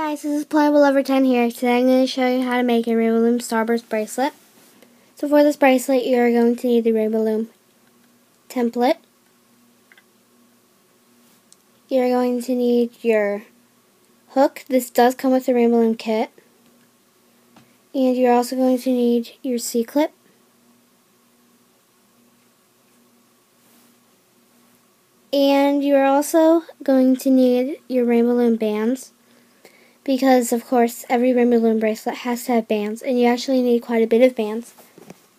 Guys, this is Pliable Lover 10 here. Today I'm going to show you how to make a Rainbow Loom Starburst bracelet. So for this bracelet, you are going to need the Rainbow Loom template. You're going to need your hook. This does come with the Rainbow Loom kit. And you're also going to need your C-clip. And you're also going to need your Rainbow Loom bands. Because, of course, every Rainbow Loom bracelet has to have bands, and you actually need quite a bit of bands.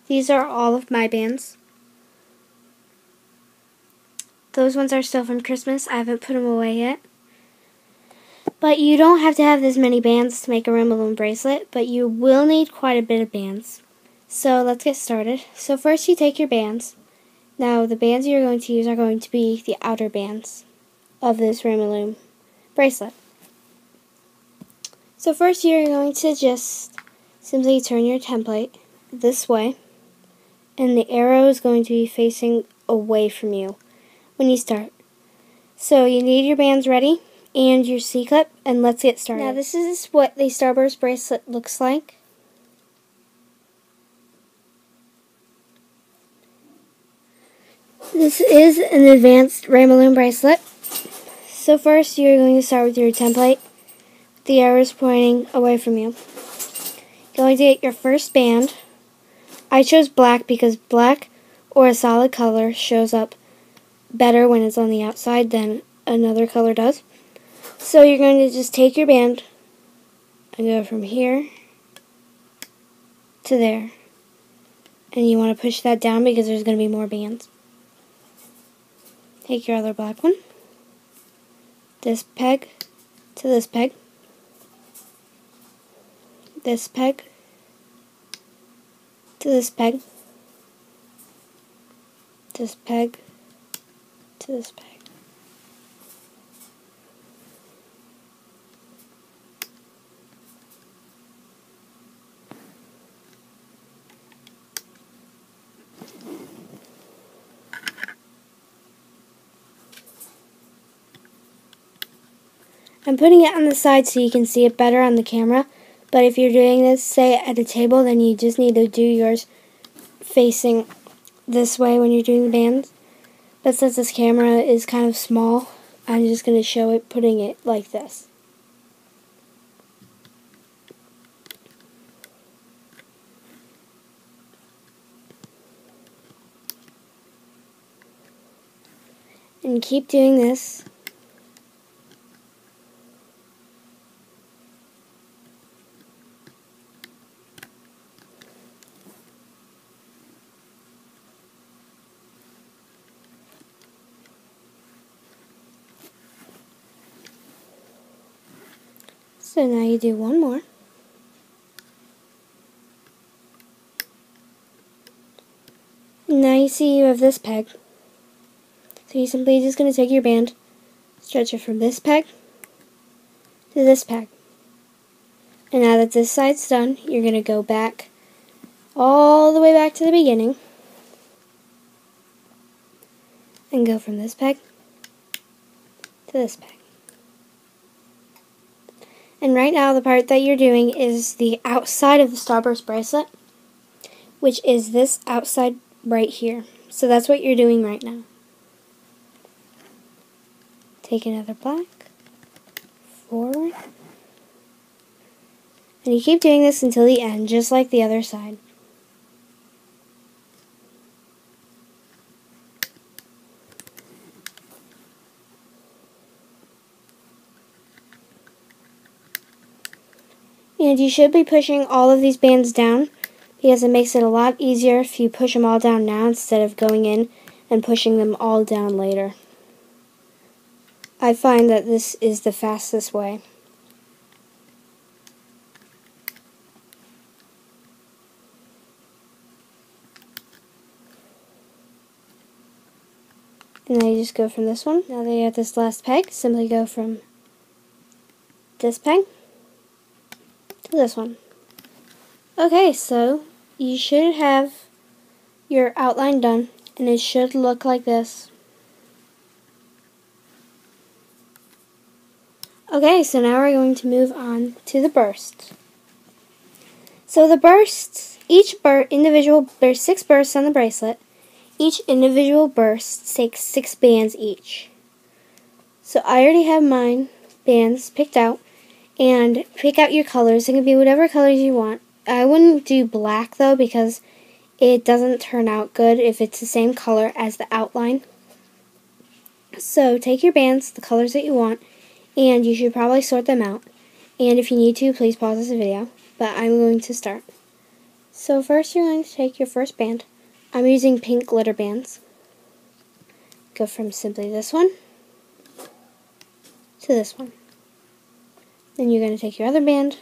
These are all of my bands. Those ones are still from Christmas. I haven't put them away yet. But you don't have to have this many bands to make a Rainbow Loom bracelet, but you will need quite a bit of bands. So let's get started. So first you take your bands. Now the bands you're going to use are going to be the outer bands of this Rainbow Loom bracelet. So first you're going to just simply turn your template this way, and the arrow is going to be facing away from you when you start. So you need your bands ready and your C-clip, and let's get started. Now this is what the Starburst bracelet looks like. This is an advanced Rainbow Loom bracelet. So first you're going to start with your template. The arrow is pointing away from you. You're going to get your first band. I chose black because black or a solid color shows up better when it's on the outside than another color does. So you're going to just take your band and go from here to there. And you want to push that down because there's going to be more bands. Take your other black one. This peg to this peg. This peg to this peg, this peg to this peg. I'm putting it on the side so you can see it better on the camera. But if you're doing this, say, at a table, then you just need to do yours facing this way when you're doing the bands. But since this camera is kind of small, I'm just going to show it putting it like this. And keep doing this. So now you do one more. Now you see you have this peg. So you're simply just going to take your band, stretch it from this peg to this peg. And now that this side's done, you're going to go back all the way back to the beginning and go from this peg to this peg. And right now the part that you're doing is the outside of the Starburst bracelet, which is this outside right here. So that's what you're doing right now. Take another black, forward, and you keep doing this until the end, just like the other side. And you should be pushing all of these bands down because it makes it a lot easier if you push them all down now instead of going in and pushing them all down later. I find that this is the fastest way. And then you just go from this one. Now that you have this last peg, simply go from this peg to this one. Okay, so you should have your outline done, and it should look like this. Okay, so now we're going to move on to the bursts. So the bursts, there's 6 bursts on the bracelet. Each individual burst takes 6 bands each. So I already have mine bands picked out, and pick out your colors. It can be whatever colors you want. I wouldn't do black though, because it doesn't turn out good if it's the same color as the outline. So take your bands, the colors that you want, and you should probably sort them out. And if you need to, please pause this video. But I'm going to start. So first you're going to take your first band. I'm using pink glitter bands. Go from simply this one to this one. Then you're going to take your other band,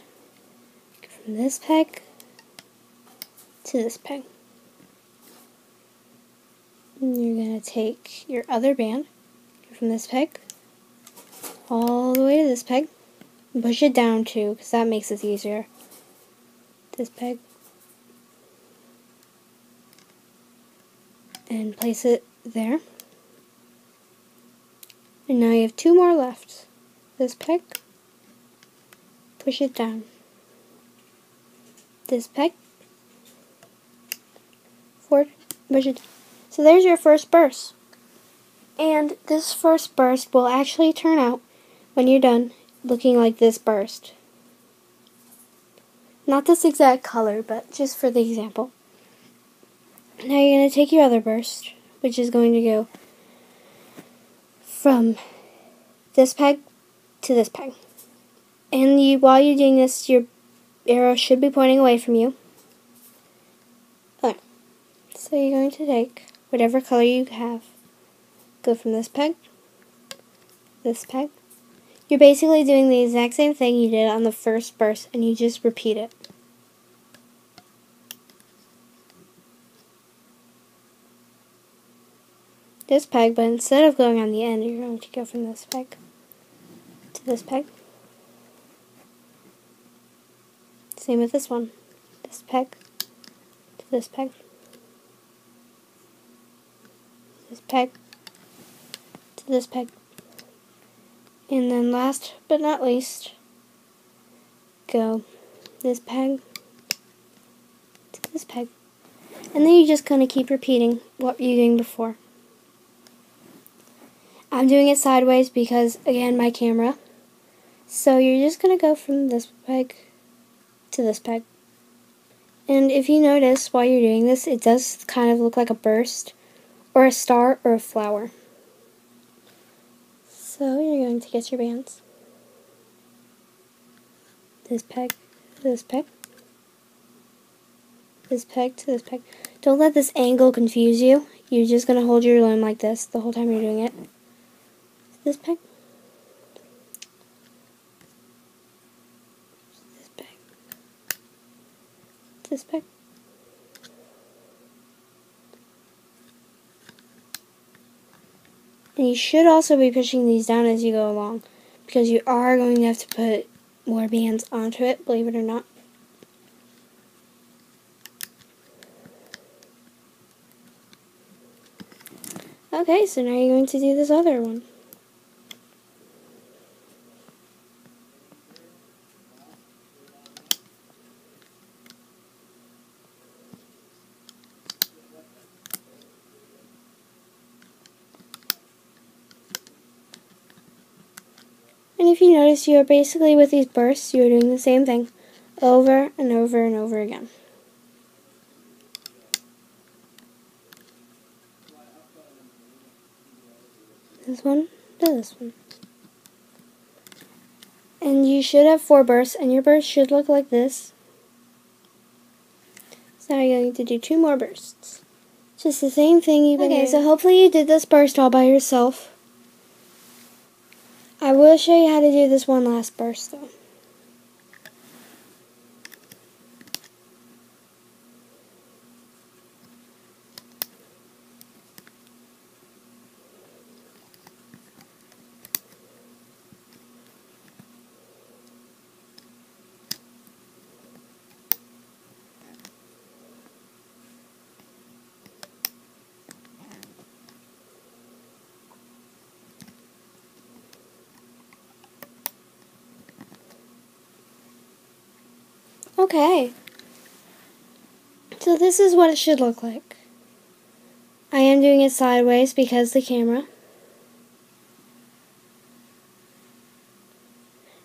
go from this peg to this peg. And you're going to take your other band, go from this peg all the way to this peg. And push it down too, because that makes it easier. This peg. And place it there. And now you have 2 more left. This peg. Push it down. This peg. Forward. Push it down. So there's your first burst. And this first burst will actually turn out, when you're done, looking like this burst. Not this exact color, but just for the example. Now you're going to take your other burst, which is going to go from this peg to this peg. And while you're doing this, your arrow should be pointing away from you. Okay. So you're going to take whatever color you have. Go from this peg, this peg. You're basically doing the exact same thing you did on the first burst, and you just repeat it. This peg, but instead of going on the end, you're going to go from this peg to this peg. Same with this one. This peg to this peg. This peg to this peg. And then last but not least, go this peg to this peg. And then you're just going to keep repeating what you're doing before. I'm doing it sideways because, again, my camera. So you're just going to go from this peg to this peg. And if you notice while you're doing this, it does kind of look like a burst, or a star, or a flower. So you're going to get your bands. This peg to this peg. This peg to this peg. Don't let this angle confuse you. You're just going to hold your loom like this the whole time you're doing it. This peg. This peg. This peg. And you should also be pushing these down as you go along, because you are going to have to put more bands onto it, believe it or not. Okay, so now you're going to do this other one. And if you notice, you are basically, with these bursts, you are doing the same thing over and over and over again. This one to this one. And you should have 4 bursts, and your burst should look like this. So now you're going to do 2 more bursts. Just the same thing you've been doing. Okay, so hopefully you did this burst all by yourself. I will show you how to do this one last burst though. Okay. So this is what it should look like. I am doing it sideways because the camera.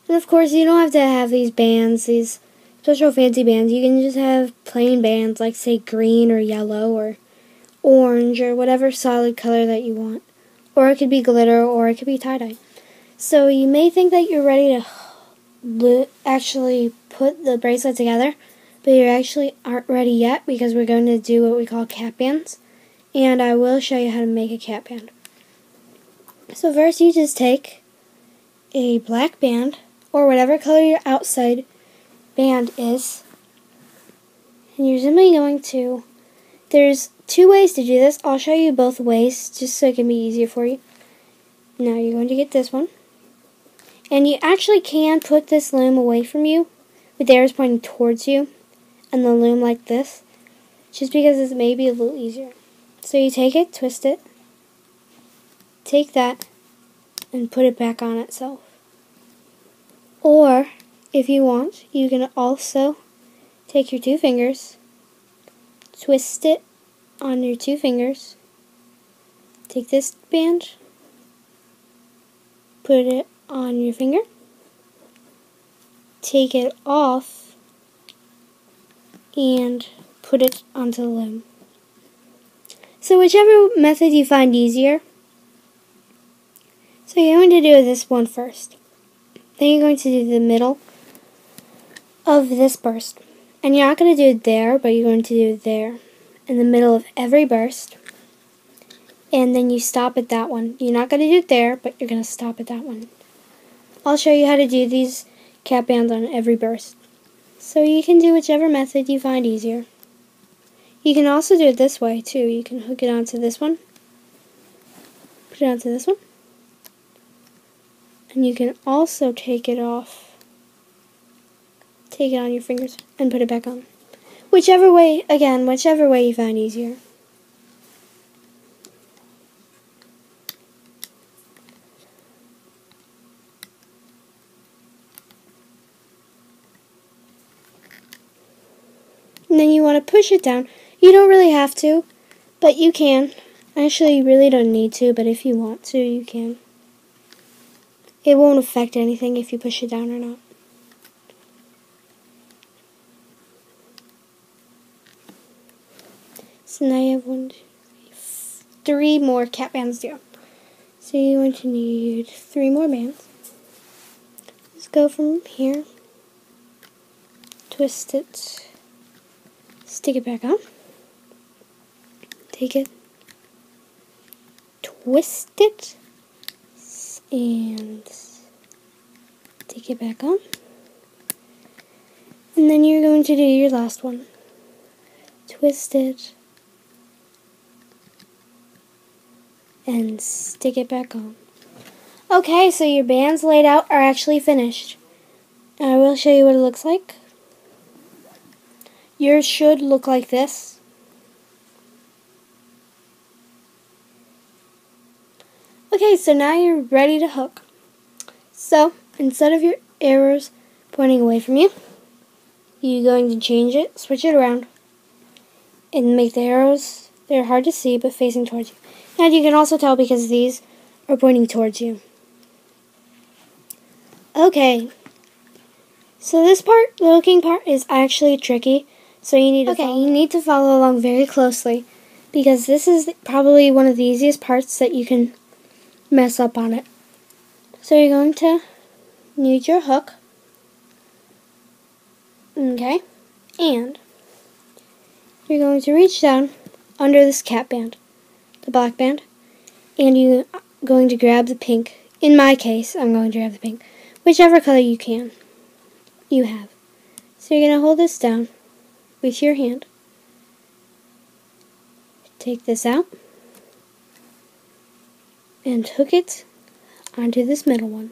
And of course, you don't have to have these bands, these special fancy bands. You can just have plain bands like, say, green or yellow or orange or whatever solid color that you want. Or it could be glitter or it could be tie-dye. So you may think that you're ready to actually put the bracelet together, but you actually aren't ready yet because we're going to do what we call cap bands. And I will show you how to make a cap band. So first you just take a black band, or whatever color your outside band is, and you're simply going to, there's two ways to do this. I'll show you both ways just so it can be easier for you. Now you're going to get this one, and you actually can put this loom away from you with the arrows pointing towards you and the loom like this, just because it's maybe a little easier. So you take it, twist it, take that, and put it back on itself. Or, if you want, you can also take your two fingers, twist it on your two fingers, take this band, put it on your finger, take it off, and put it onto the loom. So whichever method you find easier. So you're going to do this one first. Then you're going to do the middle of this burst. And you're not going to do it there, but you're going to do it there. In the middle of every burst. And then you stop at that one. You're not going to do it there, but you're going to stop at that one. I'll show you how to do these cap bands on every burst. So you can do whichever method you find easier. You can also do it this way too. You can hook it onto this one, put it onto this one, and you can also take it off, take it on your fingers, and put it back on. Whichever way, again, whichever way you find easier. And then you want to push it down. You don't really have to, but you can. Actually, you really don't need to, but if you want to, you can. It won't affect anything if you push it down or not. So now you have 1, 2, 3 more cap bands to go. So you're going to need 3 more bands. Let's go from here, twist it, stick it back on, take it, twist it, and take it back on. And then you're going to do your last one. Twist it, and stick it back on. Okay, so your bands laid out are actually finished. I will show you what it looks like. Yours should look like this. Okay, so now you're ready to hook. So, instead of your arrows pointing away from you, you're going to change it, switch it around, and make the arrows, they're hard to see, but facing towards you. And you can also tell because these are pointing towards you. Okay, so this part, the hooking part, is actually tricky. So you need to follow along very closely because this is probably one of the easiest parts that you can mess up on it. So you're going to need your hook, okay, and you're going to reach down under this cap band, the black band, and you're going to grab the pink. In my case, I'm going to grab the pink, whichever color you have. So you're going to hold this down with your hand, take this out, and hook it onto this middle one.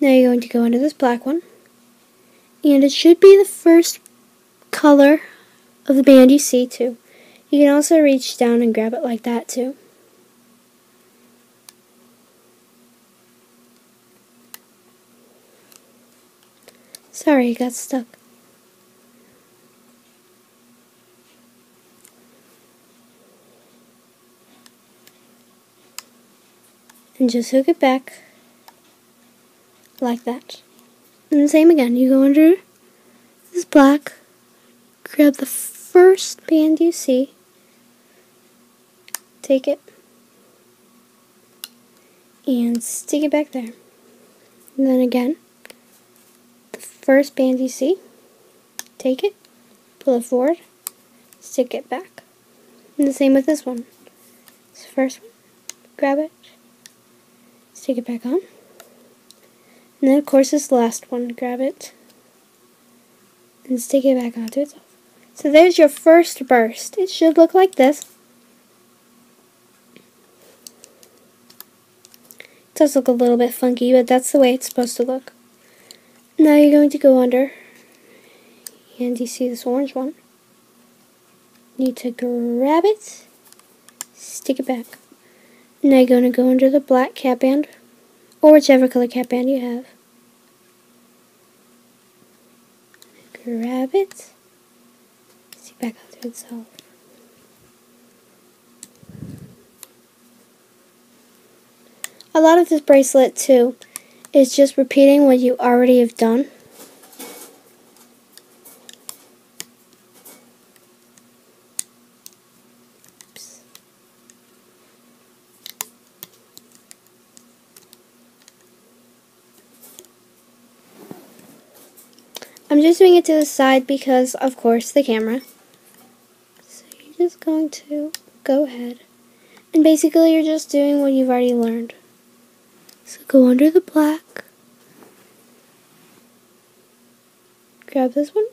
Now you're going to go under this black one, and it should be the first color of the band you see too. You can also reach down and grab it like that too. Sorry, it got stuck. and just hook it back like that. And the same again, you go under this black, grab the first band you see, take it, and stick it back there. And then again, the first band you see, take it, pull it forward, stick it back. And the same with this one. This first one, grab it, stick it back on. And then of course this last one, grab it, and stick it back onto itself. So there's your first burst. It should look like this. It does look a little bit funky, but that's the way it's supposed to look. Now you're going to go under, and you see this orange one. You need to grab it, stick it back. Now you're going to go under the black cap band, or whichever color cap band you have. Grab it, stick back onto itself. A lot of this bracelet too is just repeating what you already have done. Oops. I'm just doing it to the side because, of course, the camera. So you're just going to go ahead. And basically you're just doing what you've already learned. So go under the black. Grab this one.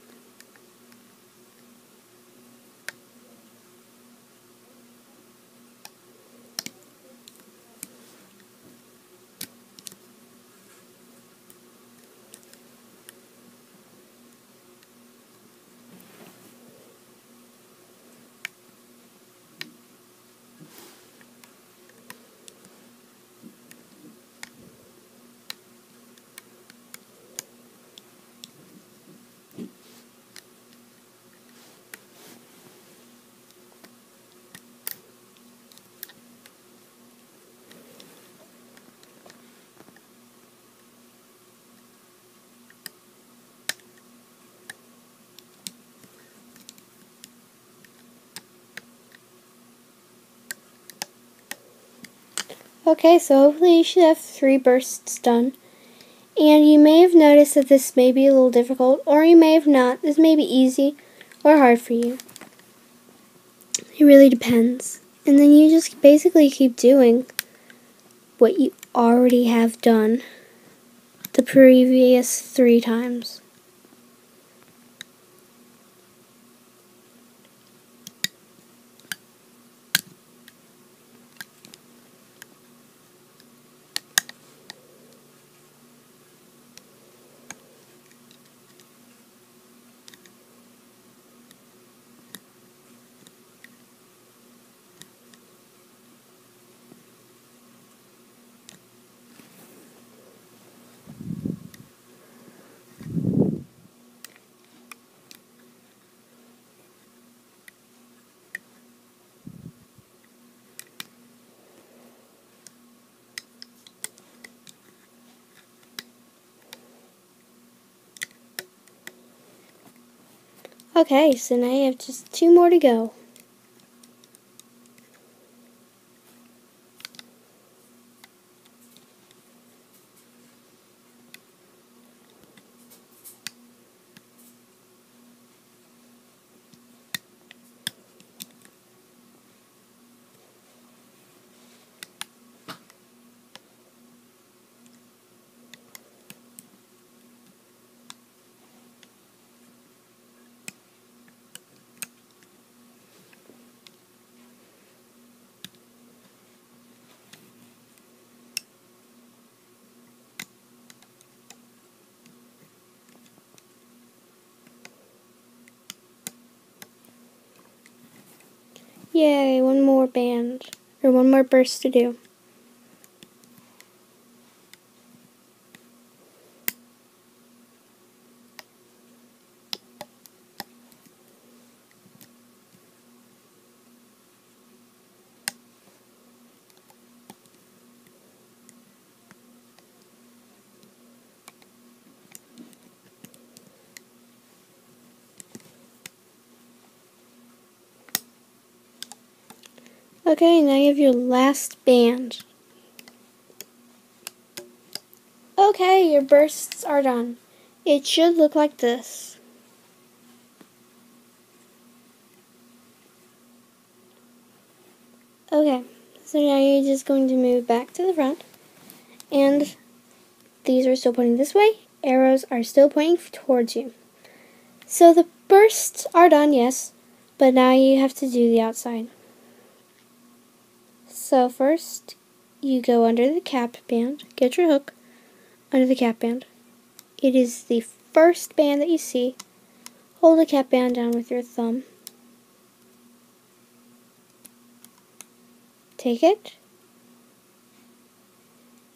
Okay, so hopefully you should have 3 bursts done. And you may have noticed that this may be a little difficult, or you may have not. This may be easy or hard for you. It really depends. And then you just basically keep doing what you already have done the previous 3 times. Okay, so now you have just 2 more to go. Yay, 1 more band, or 1 more burst to do. Okay, now you have your last band. Okay, your bursts are done. It should look like this. Okay, so now you're just going to move back to the front, and these are still pointing this way. Arrows are still pointing towards you. So the bursts are done, yes, but now you have to do the outside. So first, you go under the cap band, get your hook under the cap band. It is the first band that you see. Hold the cap band down with your thumb. Take it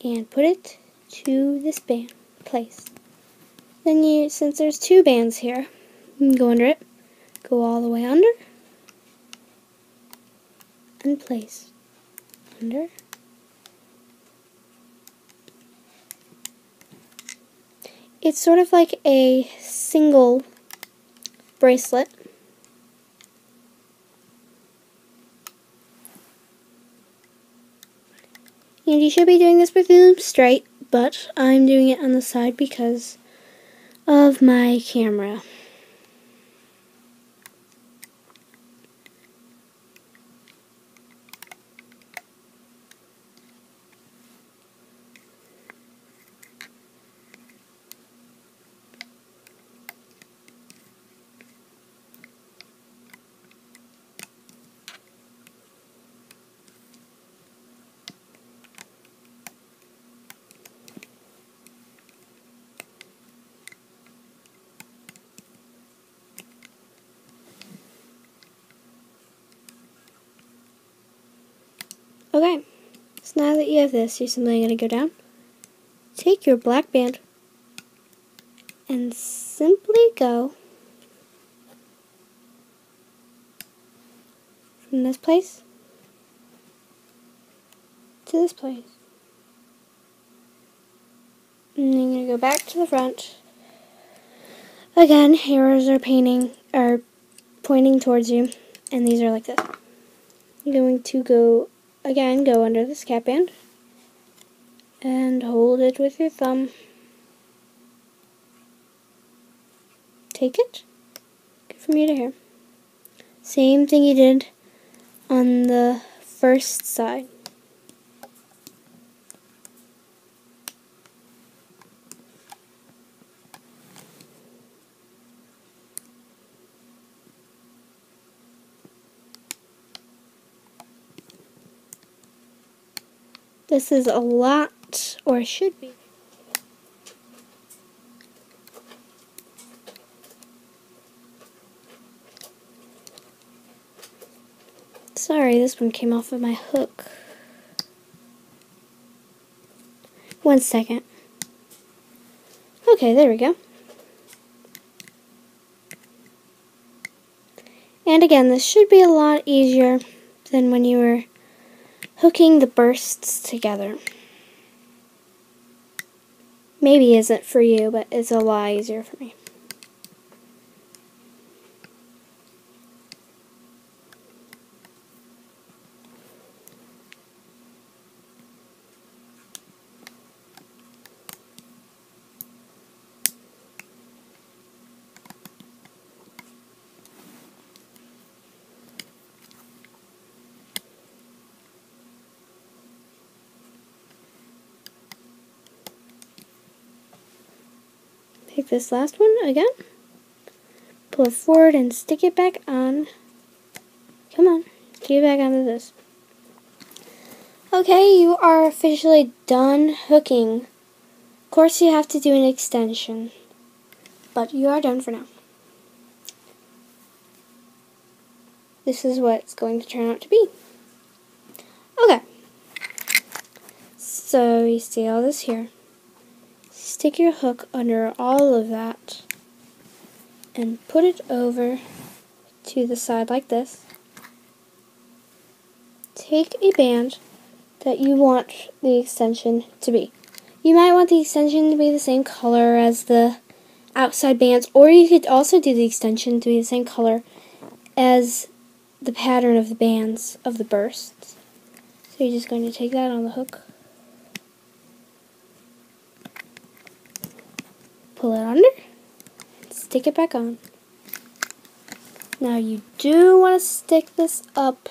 and put it to this band place. Then you, since there's two bands here, you can go under it, go all the way under, and place. Under. It's sort of like a single bracelet. And you should be doing this with the loom straight, but I'm doing it on the side because of my camera. Okay, so now that you have this, you're simply going to go down, take your black band, and simply go from this place to this place. And then you're going to go back to the front. Again, arrows are pointing towards you, and these are like this. You're going to go under this cap band, and hold it with your thumb. Take it, go from here to here. Same thing you did on the first side. This is a lot, or it should be. Sorry, this one came off of my hook. 1 second. Okay, there we go. And again, this should be a lot easier than when you were hooking the bursts together. Maybe isn't for you, but it's a lot easier for me. Take this last one again, pull it forward and stick it back on. Come on, stick it back onto this. Okay, you are officially done hooking. Of course you have to do an extension, but you are done for now. This is what it's going to turn out to be. Okay, so you see all this here. Stick your hook under all of that and put it over to the side like this. Take a band that you want the extension to be. You might want the extension to be the same color as the outside bands, or you could also do the extension to be the same color as the pattern of the bands of the bursts. So you're just going to take that on the hook, pull it under, and stick it back on. Now you do want to stick this up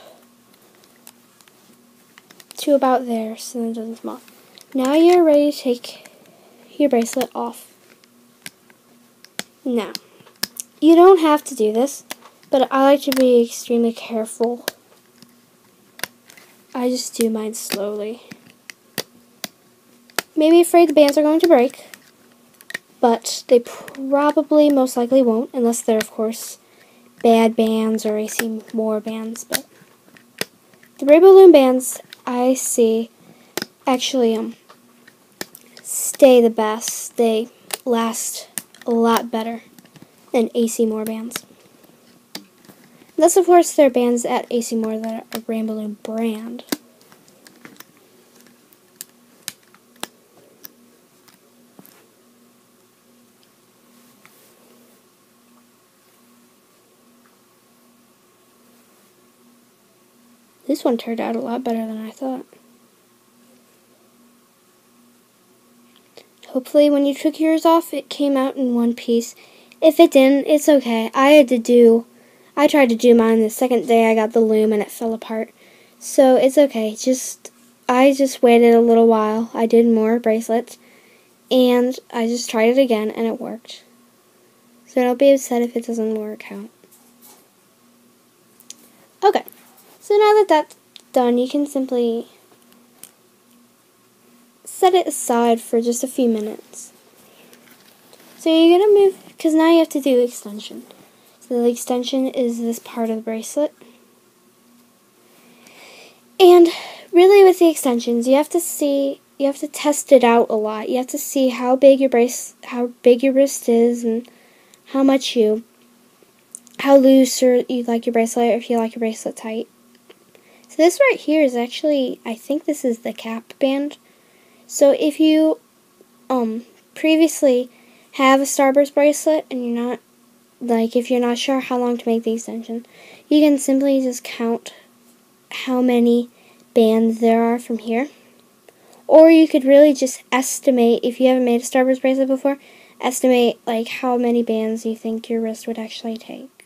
to about there so that it doesn't come off. Now you're ready to take your bracelet off. Now, you don't have to do this, but I like to be extremely careful. I just do mine slowly. Maybe afraid the bands are going to break, but they probably most likely won't, unless they're, of course, bad bands or AC Moore bands. But the Rainbow Loom bands I see actually stay the best. They last a lot better than AC Moore bands. Unless, of course, there are bands at AC Moore that are a Rainbow Loom brand. This one turned out a lot better than I thought. Hopefully when you took yours off, it came out in one piece. If it didn't, it's okay. I tried to do mine the second day I got the loom and it fell apart. So it's okay. I just waited a little while. I did more bracelets and I just tried it again and it worked. So don't be upset if it doesn't work out. Okay. So now that that's done, you can simply set it aside for just a few minutes. So you're going to move, because now you have to do the extension. So the extension is this part of the bracelet. And really with the extensions, you have to test it out a lot. You have to see how big your wrist is and how loose you like your bracelet, or if you like your bracelet tight. So this right here is actually, I think this is the cap band. So if you previously have a Starburst bracelet and if you're not sure how long to make the extension, you can simply just count how many bands there are from here. Or you could really just estimate, if you haven't made a Starburst bracelet before, estimate like how many bands you think your wrist would actually take.